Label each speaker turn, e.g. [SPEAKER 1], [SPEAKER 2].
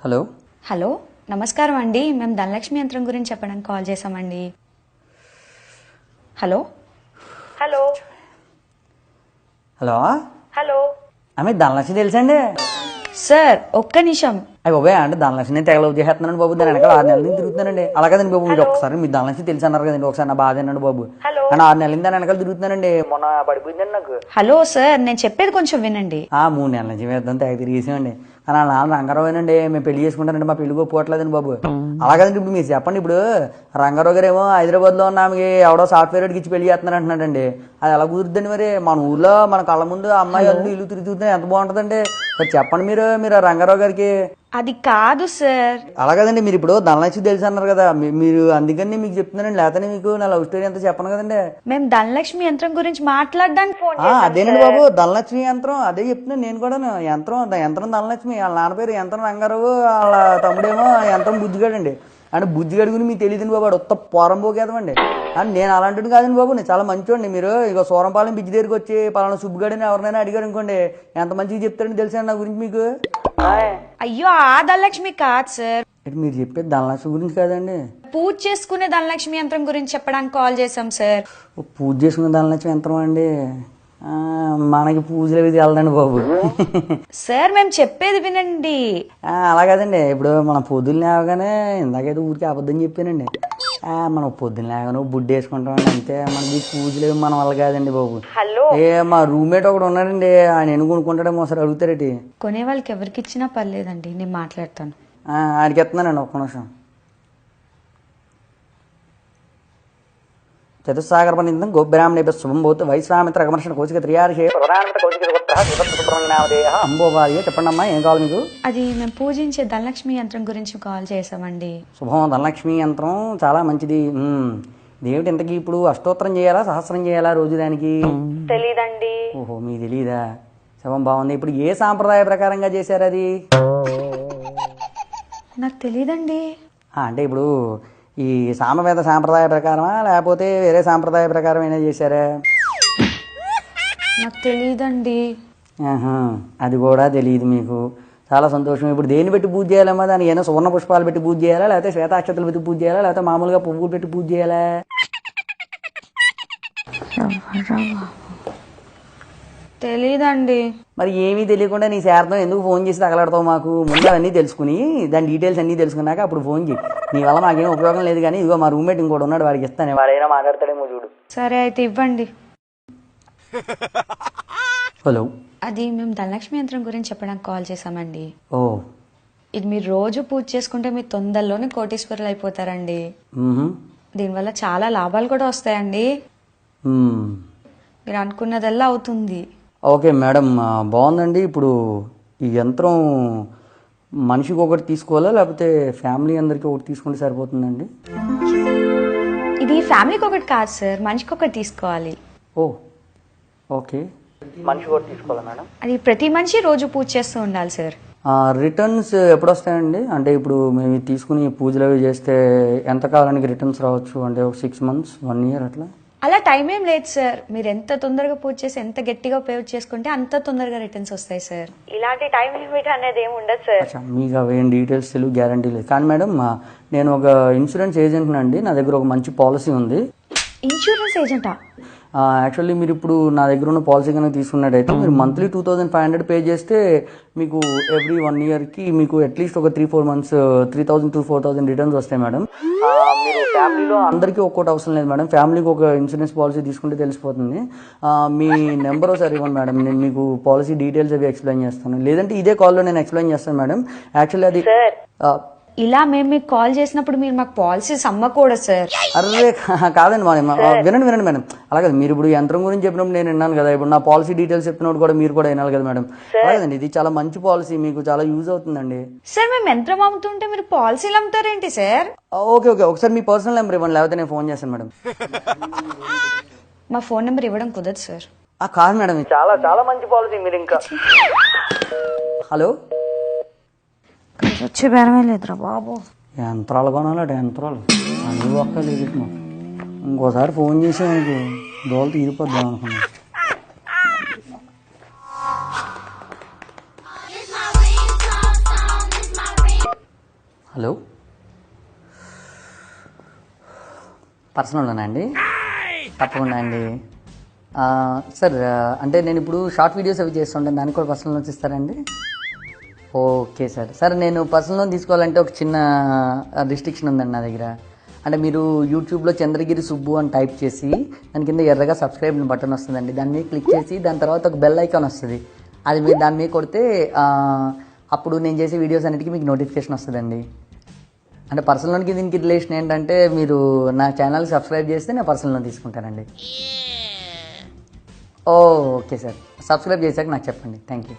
[SPEAKER 1] Hello
[SPEAKER 2] hello నమస్కారం అండి. మేము ధనలక్ష్మి యంత్రం గురించి చెప్పడానికి కాల్ చేసామండి. హలో
[SPEAKER 3] హలో
[SPEAKER 1] హలో
[SPEAKER 3] హలో
[SPEAKER 1] ఆమె ధనలక్ష్మి తెలుసండి?
[SPEAKER 2] సార్ ఒక్క నిమిషం.
[SPEAKER 1] అయ్యి బాబాయ్ అంటే ధనలక్ష్మి తెగ లవ్ చేస్తున్నాను బాబు. దాని వెనకాల 6 నెలల నుంచి తిరుగుతున్నానండి. అలాగదండి బాబు, మీరు ఒకసారి మీ ధనలక్ష్మి తెలుసు అన్నారు కదండి, ఒకసారి నా బాధ అన్నాడు బాబు.
[SPEAKER 3] హలో.
[SPEAKER 1] అంటే 6 నెలల నుంచి దాని వెనకాల తిరుగుతున్నానండి. మొన్న పడిపోయిందండి నాకు.
[SPEAKER 2] హలో సార్, నేను చెప్పేది కొంచెం వినండి.
[SPEAKER 1] 3 నెలల నుంచి వేద్దాం తెగ తిరిగేసామండి. కానీ వాళ్ళ నాన్న రంగారావునండి, మేము పెళ్లి చేసుకుంటానండి, మా పెళ్లి పోవట్లేదండి బాబు. అలాగదండి ఇప్పుడు మీరు చెప్పండి. ఇప్పుడు రంగారావు గారు ఏమో హైదరాబాద్లో ఉన్న ఆమెకి ఎవడో సాఫ్ట్వేర్ వాడికి ఇచ్చి పెళ్లి చేస్తున్నారు అంటున్నాడండి. అది ఎలా కుదురుద్దండి మరి? మన ఊర్లో మన కళ్ళ ముందు అమ్మాయి వాళ్ళు ఇల్లు తిరుగుతుంటే ఎంత బాగుంటుందండి. మరి చెప్పండి మీరు ఆ రంగారావు గారికి.
[SPEAKER 2] అది కాదు సార్.
[SPEAKER 1] అలాగదండి, మీరు ఇప్పుడు ధనలక్ష్మి తెలుసు అన్నారు కదా, మీరు అందుకని మీకు చెప్తున్నానండి. లేకపోతే మీకు నా లవ్ స్టోరీ అంతా చెప్పను కదండి.
[SPEAKER 2] మేము ధనలక్ష్మి యంత్రం గురించి మాట్లాడడానికి ఫోన్
[SPEAKER 1] అదేనండి బాబు, ధనలక్ష్మి యంత్రం అదే చెప్తున్నాను నేను కూడా. యంత్రం ధనలక్ష్మి, వాళ్ళ నాన్న పేరు యంత్రం రంగారావు, వాళ్ళ తమ్ముడేమో యంత్రం బుజ్జిగాడండి. అంటే బుజ్జిగాడి గురించి మీకు తెలియదండి బాబు, వాడు ఉత్త పోరంబోకేదమండి. అని నేను అలాంటిది కాదండి బాబు, నేను చాలా మంచివాడిని. మీరు ఇక సూరంపాలెం బిజ్జి దగ్గరికి వచ్చి పలానా సుబ్బుగాడిని ఎవరినైనా అడిగారు అనుకోండి, ఎంత మంచిగా చెప్తారని తెలుసండి నా గురించి మీకు.
[SPEAKER 2] అయ్యో ఆ ధనలక్ష్మి కాదు సార్.
[SPEAKER 1] మీరు చెప్పేది ధనలక్ష్మి గురించి కాదండి,
[SPEAKER 2] పూజ చేసుకునే ధనలక్ష్మి యంత్రం గురించి చెప్పడానికి కాల్ చేసాం సార్.
[SPEAKER 1] పూజ చేసుకునే ధనలక్ష్మి యంత్రం అండి. మనకి పూజలు అవి వెళ్ళదండి బాబు.
[SPEAKER 2] సార్ మేము చెప్పేది వినండి.
[SPEAKER 1] అలా కాదండి, ఇప్పుడు మనం పొద్దున్న లేవగానే ఇందాకైతే ఊరికి అబద్ధం చెప్పానండి. మనం పొద్దున్న లేవగానే బుడ్డి వేసుకుంటామండి అంతే. మనకి పూజలు ఏమి మన వల్ల కాదండి బాబు.
[SPEAKER 3] హలో.
[SPEAKER 1] మా రూమ్మేట్ ఒకడు ఉన్నాడండి, ఆయన ఎన్ని కొనుక్కుంటాడేమో ఒకసారి అడుగుతారేటి.
[SPEAKER 2] కొనే వాళ్ళకి ఎవరికి ఇచ్చినా పర్లేదండి, నేను మాట్లాడతాను.
[SPEAKER 1] ఆడికి ఎత్తున్నానండి ఒక్క నిమిషం. చతుస్సాగర పనిందం గోబ్రాహ్మణే శుభం భూత వైశ్వామిత్ర అగమర్షణ కోచిక త్రియార్షే అంబోబాయి. చెప్పండమ్మా, ఏం కావాలి మీకు?
[SPEAKER 2] అది మేము పూజించే ధనలక్ష్మి యంత్రం గురించి కాల్ చేసామండి.
[SPEAKER 1] శుభం, ధనలక్ష్మి యంత్రం చాలా మంచిది. ఇదేమిటి ఇంతకీ ఇప్పుడు అష్టోత్తరం చేయాలా సహస్రం చేయాలా రోజు దానికి?
[SPEAKER 3] తెలీదండి.
[SPEAKER 1] ఓహో, మీకు తెలీదా? శుభం, బాగుంది. ఇప్పుడు ఏ సాంప్రదాయ ప్రకారంగా చేశారు అది?
[SPEAKER 2] నాకు తెలీదండి.
[SPEAKER 1] అంటే ఇప్పుడు ఈ సామవేద సాంప్రదాయ ప్రకారమా లేకపోతే వేరే సాంప్రదాయ ప్రకారం అయినా చేశారా?
[SPEAKER 2] నాకు తెలీదండి.
[SPEAKER 1] అది కూడా తెలియదు మీకు. చాలా సంతోషం. ఇప్పుడు దేన్ని పెట్టి పూజ చేయాలమ్మా? దానికి ఏమైనా సువర్ణ పుష్పాలు పెట్టి పూజ చేయాలా, లేకపోతే శ్వేతాక్షతలు పెట్టి పూజ చేయాలా, లేకపోతే మామూలుగా పువ్వులు పెట్టి పూజ చేయాలా?
[SPEAKER 2] తెలీదండి.
[SPEAKER 1] మరి ఏమీ తెలియకుండా నీ శార్థం ఎందుకు ఫోన్ చేసి తగలడతావు మాకు? ముందు అవన్నీ తెలుసుకుని దాని డీటెయిల్స్ అన్నీ తెలుసుకున్నాక అప్పుడు ఫోన్ చేయి. నీ వల్ల మాకేం ఉపయోగం లేదు. కానీ ఇదిగో మా రూమ్మేట్ ఇంకోటి ఉన్నాడు, వాడికి ఇస్తాను, వాడైనా మాట్లాడతాడేమో చూడు.
[SPEAKER 2] సరే అయితే ఇవ్వండి.
[SPEAKER 1] హలో,
[SPEAKER 2] అది మేము ధనలక్ష్మి యంత్రం గురించి చెప్పడానికి కాల్ చేసామండి.
[SPEAKER 1] ఓ,
[SPEAKER 2] ఇది మీరు రోజు పూజ చేసుకుంటే మీరు తొందరలోనే కోటీశ్వరులు అయిపోతారండి. దీనివల్ల చాలా లాభాలు కూడా వస్తాయండి. మీరు అనుకున్నదల్లా అవుతుంది.
[SPEAKER 1] ఓకే మేడం, బాగుందండి. ఇప్పుడు ఈ యంత్రం మనిషికి ఒకటి తీసుకోవాలా లేకపోతే ఫ్యామిలీ అందరికి ఒకటి తీసుకుంటే సరిపోతుందండి?
[SPEAKER 2] ఇది ఫ్యామిలీకి ఒకటి కాదు సార్, మనిషికి ఒకటి తీసుకోవాలి.
[SPEAKER 1] ఓ, ఓకే. మనిషికి ఒకటి తీసుకోవాలా మేడం?
[SPEAKER 2] అది ప్రతి మనిషి రోజు పూజ చేస్తూ ఉండాలి సార్.
[SPEAKER 1] రిటర్న్స్ ఎప్పుడు వస్తాయండి? అంటే ఇప్పుడు మేము తీసుకుని పూజలు అవి చేస్తే ఎంత కాలానికి రిటర్న్స్ రావచ్చు? అంటే ఒక 6 months 1 year అట్లా?
[SPEAKER 2] అలా టైం ఏం లేదు సార్. మీరు ఎంత తొందరగా పూజ చేసి ఎంత గట్టిగా ఉపయోగ చేసుకుంటే అంత తొందరగా రిటర్న్స్ వస్తాయి సార్.
[SPEAKER 3] ఇలాంటి టైం లిమిట్ అనేది ఏమి ఉండదు సార్.
[SPEAKER 1] మీకు అవేం డీటెయిల్స్ తెలియదు, గ్యారంటీ లేదు. కానీ మేడం, నేను ఒక ఇన్సూరెన్స్ ఏజెంట్ అండి. నా దగ్గర ఒక మంచి పాలసీ ఉంది.
[SPEAKER 2] ఇన్సూరెన్స్ ఏజెంటా?
[SPEAKER 1] యాక్చువల్లీ మీరు ఇప్పుడు నా దగ్గర ఉన్న పాలసీ కనుక తీసుకున్నట్టయితే మీరు మంత్లీ 2500 పే చేస్తే మీకు ఎవ్రీ 1 yearకి మీకు అట్లీస్ట్ ఒక 3-4 months 3000 to 4000 రిటర్న్స్ వస్తాయి మేడం. మీరు ఫ్యామిలీలో అందరికీ ఒక్కోటి అవసరం లేదు మేడం. ఫ్యామిలీకి ఒక ఇన్సూరెన్స్ పాలసీ తీసుకుంటే తెలిసిపోతుంది. మీ నెంబర్ ఒకసారి ఇవ్వండి మేడం, నేను మీకు పాలసీ డీటెయిల్స్ అవి ఎక్స్ప్లెయిన్ చేస్తాను. లేదంటే ఇదే కాల్లో నేను ఎక్స్ప్లెయిన్ చేస్తాను మేడం. యాక్చువల్లీ అది
[SPEAKER 2] ఇలా మేము మీకు కాల్ చేసినప్పుడు మీరు మాకు పాలసీస్ అమ్మకూడదు సార్.
[SPEAKER 1] అరే కాదండి మేడం, వినండి మేడం. అలాగే మీరు ఇప్పుడు యంత్రం గురించి చెప్పినప్పుడు నేను విన్నాను కదా, ఇప్పుడు నా పాలసీ డీటెయిల్స్ చెప్పినప్పుడు కూడా మీరు కూడా వినాలి కదా మేడం. అలాగేదండి, ఇది చాలా మంచి పాలసీ, మీకు చాలా యూజ్ అవుతుందండి.
[SPEAKER 2] సార్ మేము యంత్రం అమ్ముతుంటే మీరు పాలసీలు అమ్ముతారేంటి సార్?
[SPEAKER 1] ఓకే, ఒకసారి మీ పర్సనల్ నెంబర్ ఇవ్వండి, లేకపోతే నేను ఫోన్ చేస్తాను మేడం.
[SPEAKER 2] మా ఫోన్ నెంబర్ ఇవ్వడం కుదరదు సార్.
[SPEAKER 1] కాదు మేడం, చాలా చాలా మంచి పాలసీ. మీరు ఇంకా హలో,
[SPEAKER 2] వచ్చే బేరమే లేదురా బాబు.
[SPEAKER 1] యంత్రాలు కొనాలట, యంత్రాలు అన్ని ఒక్క లేదు. ఇంకోసారి ఫోన్ చేసి మనకు దోలు తీరిపోద్దాం అనుకున్నాను. హలో, పర్సనల్ లోనా అండి? తప్పకుండా అండి. సార్ అంటే నేను ఇప్పుడు షార్ట్ వీడియోస్ అవి చేస్తుంటాను, దానికి కూడా పర్సనల్ లోన్స్ ఇస్తారండి? Okay sir. సార్ నేను పర్సనల్ లోన్ తీసుకోవాలంటే ఒక చిన్న రిస్ట్రిక్షన్ ఉందండి నా దగ్గర. అంటే మీరు యూట్యూబ్లో చంద్రగిరి సుబ్బు అని టైప్ చేసి దాని కింద ఎర్రగా సబ్స్క్రైబ్ బటన్ వస్తుందండి, దాని మీద క్లిక్ చేసి దాని తర్వాత ఒక బెల్ ఐకాన్ వస్తుంది, అది మీరు దాని మీద కొడితే అప్పుడు నేను చేసే వీడియోస్ అన్నిటికీ మీకు నోటిఫికేషన్ వస్తుందండి. అంటే పర్సనల్ లోన్కి దీనికి రిలేషన్ ఏంటంటే మీరు నా ఛానల్ సబ్స్క్రైబ్ చేస్తే నేను పర్సనల్ లోన్ తీసుకుంటానండి. ఓకే సార్, సబ్స్క్రైబ్ చేశాక నాకు చెప్పండి. Thank you.